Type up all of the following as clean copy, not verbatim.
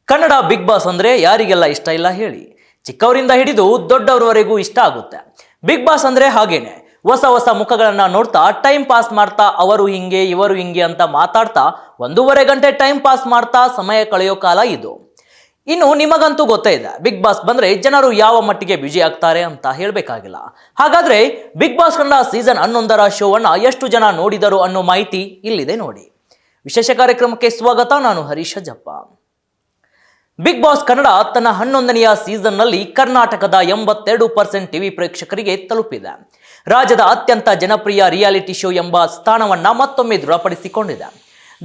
Kannada Bigg boss ಅಂದ್ರೆ ಯಾರಿಗೆಲ್ಲ ಇಷ್ಟ ಇಲ್ಲ ಹೇಳಿ. ಚಿಕ್ಕವರಿಂದ ಹಿಡಿದು ದೊಡ್ಡವರವರೆಗೂ ಇಷ್ಟ ಆಗುತ್ತೆ. ಬಿಗ್ ಬಾಸ್ ಅಂದ್ರೆ ಹಾಗೇನೆ, ಹೊಸ ಹೊಸ ಮುಖಗಳನ್ನ ನೋಡ್ತಾ ಟೈಮ್ ಪಾಸ್ ಮಾಡ್ತಾ ಅವರು ಹಿಂಗೆ ಇವರು ಹಿಂಗೆ ಅಂತ ಮಾತಾಡ್ತಾ 1.5 ಗಂಟೆ ಟೈಮ್ ಪಾಸ್ ಮಾಡ್ತಾ ಸಮಯ ಕಳೆಯೋ ಕಾಲ ಇದು. ಇನ್ನು ನಿಮಗಂತೂ ಗೊತ್ತೇ ಇದೆ, ಬಿಗ್ ಬಾಸ್ ಬಂದ್ರೆ ಜನರು ಯಾವ ಮಟ್ಟಿಗೆ ಬ್ಯುಸಿ ಆಗ್ತಾರೆ ಅಂತ ಹೇಳ್ಬೇಕಾಗಿಲ್ಲ. ಹಾಗಾದ್ರೆ ಬಿಗ್ ಬಾಸ್ ಕನ್ನಡ ಸೀಸನ್ 11ರ ಶೋವನ್ನ ಎಷ್ಟು ಜನ ನೋಡಿದರು ಅನ್ನೋ ಮಾಹಿತಿ ಇಲ್ಲಿದೆ ನೋಡಿ. ವಿಶೇಷ ಕಾರ್ಯಕ್ರಮಕ್ಕೆ ಸ್ವಾಗತ. ನಾನು ಹರೀಶ್ ಅಜ್ಜಪ್ಪ. ಬಿಗ್ ಬಾಸ್ ಕನ್ನಡ ತನ್ನ 11ನೆಯ ಸೀಸನ್ನಲ್ಲಿ ಕರ್ನಾಟಕದ 82% ಟಿವಿ ಪ್ರೇಕ್ಷಕರಿಗೆ ತಲುಪಿದೆ. ರಾಜ್ಯದ ಅತ್ಯಂತ ಜನಪ್ರಿಯ ರಿಯಾಲಿಟಿ ಶೋ ಎಂಬ ಸ್ಥಾನವನ್ನ ಮತ್ತೊಮ್ಮೆ ದೃಢಪಡಿಸಿಕೊಂಡಿದೆ.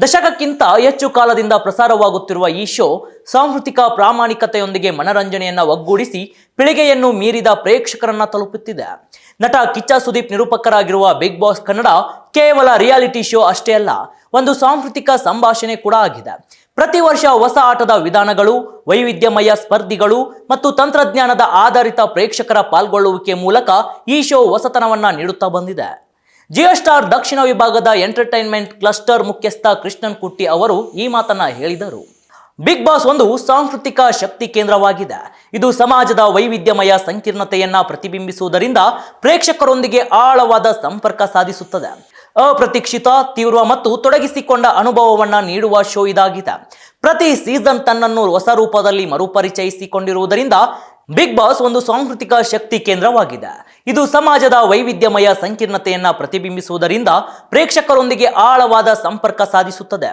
ದಶಕಕ್ಕಿಂತ ಹೆಚ್ಚು ಕಾಲದಿಂದ ಪ್ರಸಾರವಾಗುತ್ತಿರುವ ಈ ಶೋ ಸಾಂಸ್ಕೃತಿಕ ಪ್ರಾಮಾಣಿಕತೆಯೊಂದಿಗೆ ಮನರಂಜನೆಯನ್ನ ಒಗ್ಗೂಡಿಸಿ ಪೀಳಿಗೆಯನ್ನು ಮೀರಿದ ಪ್ರೇಕ್ಷಕರನ್ನ ತಲುಪುತ್ತಿದೆ. ನಟ ಕಿಚ್ಚ ಸುದೀಪ್ ನಿರೂಪಕರಾಗಿರುವ ಬಿಗ್ ಬಾಸ್ ಕನ್ನಡ ಕೇವಲ ರಿಯಾಲಿಟಿ ಶೋ ಅಷ್ಟೇ ಅಲ್ಲ, ಒಂದು ಸಾಂಸ್ಕೃತಿಕ ಸಂಭಾಷಣೆ ಕೂಡ ಆಗಿದೆ. ಪ್ರತಿ ವರ್ಷ ಹೊಸ ಆಟದ ವಿಧಾನಗಳು, ವೈವಿಧ್ಯಮಯ ಸ್ಪರ್ಧಿಗಳು ಮತ್ತು ತಂತ್ರಜ್ಞಾನದ ಆಧಾರಿತ ಪ್ರೇಕ್ಷಕರ ಪಾಲ್ಗೊಳ್ಳುವಿಕೆ ಮೂಲಕ ಈ ಶೋ ಹೊಸತನವನ್ನ ನೀಡುತ್ತಾ ಬಂದಿದೆ. ಜಿಯೋ ಸ್ಟಾರ್ ದಕ್ಷಿಣ ವಿಭಾಗದ ಎಂಟರ್ಟೈನ್ಮೆಂಟ್ ಕ್ಲಸ್ಟರ್ ಮುಖ್ಯಸ್ಥ ಕೃಷ್ಣನ್ ಕುಟ್ಟಿ ಅವರು ಈ ಮಾತನ್ನ ಹೇಳಿದರು. ಬಿಗ್ ಬಾಸ್ ಒಂದು ಸಾಂಸ್ಕೃತಿಕ ಶಕ್ತಿ ಕೇಂದ್ರವಾಗಿದೆ. ಇದು ಸಮಾಜದ ವೈವಿಧ್ಯಮಯ ಸಂಕೀರ್ಣತೆಯನ್ನ ಪ್ರತಿಬಿಂಬಿಸುವುದರಿಂದ ಪ್ರೇಕ್ಷಕರೊಂದಿಗೆ ಆಳವಾದ ಸಂಪರ್ಕ ಸಾಧಿಸುತ್ತದೆ. ಅಪ್ರತೀಕ್ಷಿತ, ತೀವ್ರ ಮತ್ತು ತೊಡಗಿಸಿಕೊಂಡ ಅನುಭವವನ್ನ ನೀಡುವ ಶೋ ಇದಾಗಿದೆ. ಪ್ರತಿ ಸೀಸನ್ ತನ್ನನ್ನು ಹೊಸ ರೂಪದಲ್ಲಿ ಮರುಪರಿಚಯಿಸಿಕೊಂಡಿರುವುದರಿಂದ ಬಿಗ್ ಬಾಸ್ ಒಂದು ಸಾಂಸ್ಕೃತಿಕ ಶಕ್ತಿ ಕೇಂದ್ರವಾಗಿದೆ. ಇದು ಸಮಾಜದ ವೈವಿಧ್ಯಮಯ ಸಂಕೀರ್ಣತೆಯನ್ನ ಪ್ರತಿಬಿಂಬಿಸುವುದರಿಂದ ಪ್ರೇಕ್ಷಕರೊಂದಿಗೆ ಆಳವಾದ ಸಂಪರ್ಕ ಸಾಧಿಸುತ್ತದೆ.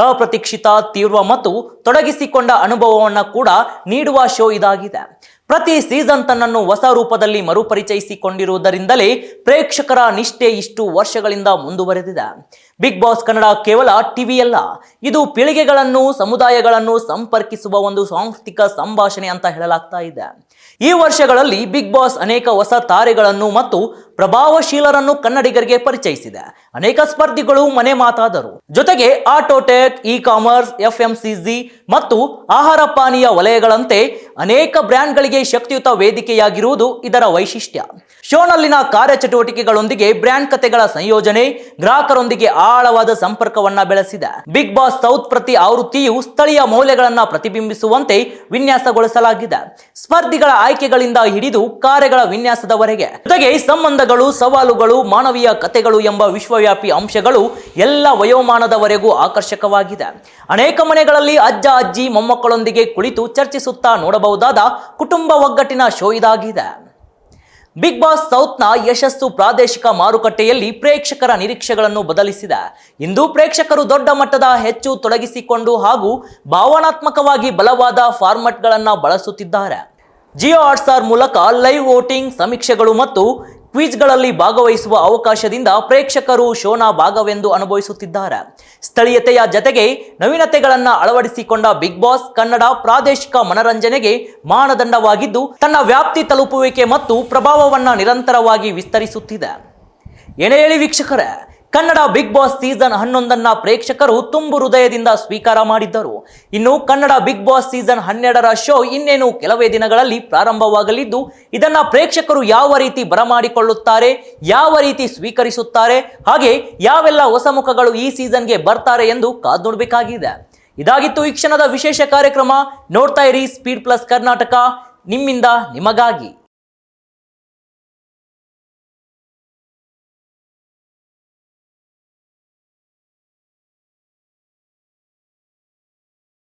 ಅಪ್ರತೀಕ್ಷಿತ, ತೀವ್ರ ಮತ್ತು ತೊಡಗಿಸಿಕೊಂಡ ಅನುಭವವನ್ನ ಕೂಡ ನೀಡುವ ಶೋ ಇದಾಗಿದೆ. ಪ್ರತಿ ಸೀಸನ್ ತನ್ನನ್ನು ಹೊಸ ರೂಪದಲ್ಲಿ ಮರುಪರಿಚಯಿಸಿಕೊಂಡಿರುವುದರಿಂದಲೇ ಪ್ರೇಕ್ಷಕರ ನಿಷ್ಠೆ ಇಷ್ಟು ವರ್ಷಗಳಿಂದ ಮುಂದುವರೆದಿದೆ. ಬಿಗ್ ಬಾಸ್ ಕನ್ನಡ ಕೇವಲ ಟಿವಿ ಅಲ್ಲ, ಇದು ಪೀಳಿಗೆಗಳನ್ನು, ಸಮುದಾಯಗಳನ್ನು ಸಂಪರ್ಕಿಸುವ ಒಂದು ಸಾಂಸ್ಕೃತಿಕ ಸಂಭಾಷಣೆ ಅಂತ ಹೇಳಲಾಗ್ತಾ ಇದೆ. ಈ ವರ್ಷಗಳಲ್ಲಿ ಬಿಗ್ ಬಾಸ್ ಅನೇಕ ಹೊಸ ತಾರೆಗಳನ್ನು ಮತ್ತು ಪ್ರಭಾವಶೀಲರನ್ನು ಕನ್ನಡಿಗರಿಗೆ ಪರಿಚಯಿಸಿದೆ. ಅನೇಕ ಸ್ಪರ್ಧಿಗಳು ಮನೆ ಮಾತಾದರು. ಜೊತೆಗೆ ಆಟೋಟೆಕ್, ಇ-ಕಾಮರ್ಸ್, FMCG ಮತ್ತು ಆಹಾರ ಪಾನೀಯ ವಲಯಗಳಂತೆ ಅನೇಕ ಬ್ರ್ಯಾಂಡ್ಗಳಿಗೆ ಶಕ್ತಿಯುತ ವೇದಿಕೆಯಾಗಿರುವುದು ಇದರ ವೈಶಿಷ್ಟ್ಯ. ಶೋನಲ್ಲಿನ ಕಾರ್ಯಚಟುವಟಿಕೆಗಳೊಂದಿಗೆ ಬ್ರ್ಯಾಂಡ್ ಕಥೆಗಳ ಸಂಯೋಜನೆ ಗ್ರಾಹಕರೊಂದಿಗೆ ಆಳವಾದ ಸಂಪರ್ಕವನ್ನ ಬೆಳೆಸಿದೆ. ಬಿಗ್ ಬಾಸ್ ಸೌತ್ ಪ್ರತಿ ಆವೃತ್ತಿಯು ಸ್ಥಳೀಯ ಮೌಲ್ಯಗಳನ್ನ ಪ್ರತಿಬಿಂಬಿಸುವಂತೆ ವಿನ್ಯಾಸಗೊಳಿಸಲಾಗಿದೆ. ಸ್ಪರ್ಧಿಗಳ ಆಯ್ಕೆಗಳಿಂದ ಹಿಡಿದು ಕಾರ್ಯಗಳ ವಿನ್ಯಾಸದವರೆಗೆ, ಜೊತೆಗೆ ಸಂಬಂಧಗಳು, ಸವಾಲುಗಳು, ಮಾನವೀಯ ಕಥೆಗಳು ಎಂಬ ವಿಶ್ವವ್ಯಾಪಿ ಅಂಶಗಳು ಎಲ್ಲ ವಯೋಮಾನದವರೆಗೂ ಆಕರ್ಷಕವಾಗಿದೆ. ಅನೇಕ ಮನೆಗಳಲ್ಲಿ ಅಜ್ಜ ಅಜ್ಜಿ ಮೊಮ್ಮಕ್ಕಳೊಂದಿಗೆ ಕುಳಿತು ಚರ್ಚಿಸುತ್ತಾ ನೋಡಬಹುದಾದ ಕುಟುಂಬ ಒಗ್ಗಟ್ಟಿನ ಶೋ ಇದಾಗಿದೆ. ಬಿಗ್ ಬಾಸ್ ಸೌತ್ನ ಯಶಸ್ಸು ಪ್ರಾದೇಶಿಕ ಮಾರುಕಟ್ಟೆಯಲ್ಲಿ ಪ್ರೇಕ್ಷಕರ ನಿರೀಕ್ಷೆಗಳನ್ನು ಬದಲಿಸಿದೆ. ಇಂದು ಪ್ರೇಕ್ಷಕರು ದೊಡ್ಡ ಮಟ್ಟದ, ಹೆಚ್ಚು ತೊಡಗಿಸಿಕೊಂಡು ಹಾಗೂ ಭಾವನಾತ್ಮಕವಾಗಿ ಬಲವಾದ ಫಾರ್ಮ್ಯಾಟ್ಗಳನ್ನು ಬಳಸುತ್ತಿದ್ದಾರೆ. ಜಿಯೋ ಹಾಟ್‌ಸ್ಟಾರ್ ಮೂಲಕ ಲೈವ್ ವೋಟಿಂಗ್, ಸಮೀಕ್ಷೆಗಳು ಮತ್ತು ಕ್ವಿಜ್ಗಳಲ್ಲಿ ಭಾಗವಹಿಸುವ ಅವಕಾಶದಿಂದ ಪ್ರೇಕ್ಷಕರು ಶೋನ ಭಾಗವೆಂದು ಅನುಭವಿಸುತ್ತಿದ್ದಾರೆ. ಸ್ಥಳೀಯತೆಯ ಜತೆಗೆ ನವೀನತೆಗಳನ್ನು ಅಳವಡಿಸಿಕೊಂಡ ಬಿಗ್ ಬಾಸ್ ಕನ್ನಡ ಪ್ರಾದೇಶಿಕ ಮನರಂಜನೆಗೆ ಮಾನದಂಡವಾಗಿದ್ದು, ತನ್ನ ವ್ಯಾಪ್ತಿ, ತಲುಪುವಿಕೆ ಮತ್ತು ಪ್ರಭಾವವನ್ನು ನಿರಂತರವಾಗಿ ವಿಸ್ತರಿಸುತ್ತಿದೆ. ಏನೇ ಹೇಳಿ ವೀಕ್ಷಕರೇ, ಕನ್ನಡ ಬಿಗ್ ಬಾಸ್ ಸೀಸನ್ 11ನ್ನ ಪ್ರೇಕ್ಷಕರು ತುಂಬು ಹೃದಯದಿಂದ ಸ್ವೀಕಾರ ಮಾಡಿದ್ದರು. ಇನ್ನು ಕನ್ನಡ ಬಿಗ್ ಬಾಸ್ ಸೀಸನ್ 12ರ ಶೋ ಇನ್ನೇನು ಕೆಲವೇ ದಿನಗಳಲ್ಲಿ ಪ್ರಾರಂಭವಾಗಲಿದ್ದು, ಇದನ್ನ ಪ್ರೇಕ್ಷಕರು ಯಾವ ರೀತಿ ಬರಮಾಡಿಕೊಳ್ಳುತ್ತಾರೆ, ಯಾವ ರೀತಿ ಸ್ವೀಕರಿಸುತ್ತಾರೆ, ಹಾಗೆ ಯಾವೆಲ್ಲ ಹೊಸ ಮುಖಗಳು ಈ ಸೀಸನ್ಗೆ ಬರ್ತಾರೆ ಎಂದು ಕಾದು ನೋಡಬೇಕಾಗಿದೆ. ಇದಾಗಿತ್ತು ಈ ಕ್ಷಣದ ವಿಶೇಷ ಕಾರ್ಯಕ್ರಮ. ನೋಡ್ತಾ ಇರಿ ಸ್ಪೀಡ್ ಪ್ಲಸ್ ಕರ್ನಾಟಕ, ನಿಮ್ಮಿಂದ ನಿಮಗಾಗಿ.